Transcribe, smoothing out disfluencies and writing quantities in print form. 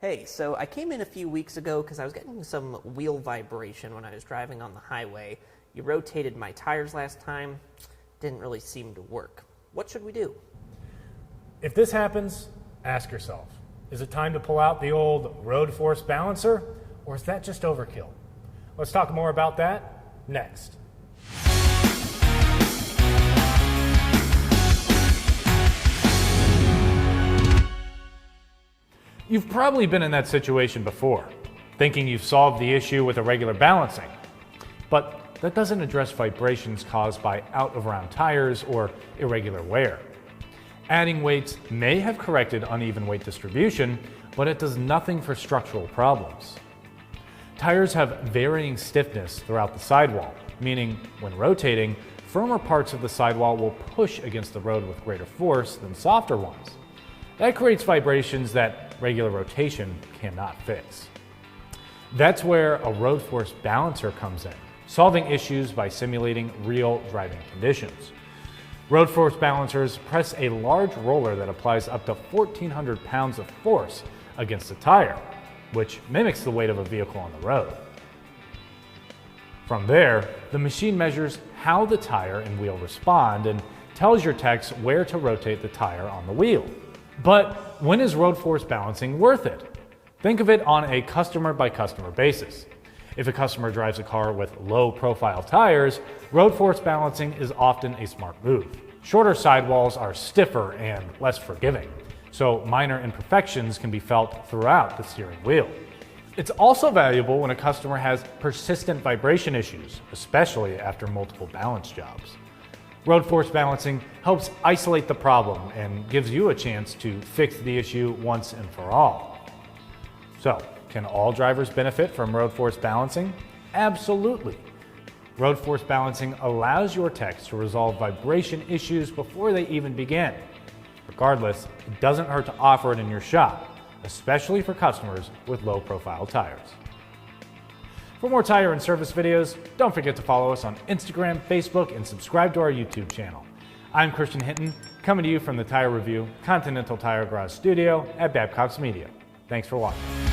Hey, so I came in a few weeks ago because I was getting some wheel vibration when I was driving on the highway. You rotated my tires last time. Didn't really seem to work. What should we do? If this happens, ask yourself, is it time to pull out the old road force balancer, or is that just overkill? Let's talk more about that next. You've probably been in that situation before, thinking you've solved the issue with a regular balancing. But that doesn't address vibrations caused by out-of-round tires or irregular wear. Adding weights may have corrected uneven weight distribution, but it does nothing for structural problems. Tires have varying stiffness throughout the sidewall, meaning when rotating, firmer parts of the sidewall will push against the road with greater force than softer ones. That creates vibrations that regular rotation cannot fix. That's where a road force balancer comes in, solving issues by simulating real driving conditions. Road force balancers press a large roller that applies up to 1,400 pounds of force against the tire, which mimics the weight of a vehicle on the road. From there, the machine measures how the tire and wheel respond and tells your techs where to rotate the tire on the wheel. But when is road force balancing worth it? Think of it on a customer-by-customer basis. If a customer drives a car with low-profile tires, road force balancing is often a smart move. Shorter sidewalls are stiffer and less forgiving, so minor imperfections can be felt throughout the steering wheel. It's also valuable when a customer has persistent vibration issues, especially after multiple balance jobs. Road force balancing helps isolate the problem and gives you a chance to fix the issue once and for all. So, can all drivers benefit from road force balancing? Absolutely. Road force balancing allows your techs to resolve vibration issues before they even begin. Regardless, it doesn't hurt to offer it in your shop, especially for customers with low-profile tires. For more tire and service videos, don't forget to follow us on Instagram, Facebook, and subscribe to our YouTube channel. I'm Christian Hinton, coming to you from the Tire Review Continental Tire Garage Studio at Babcock's Media. Thanks for watching.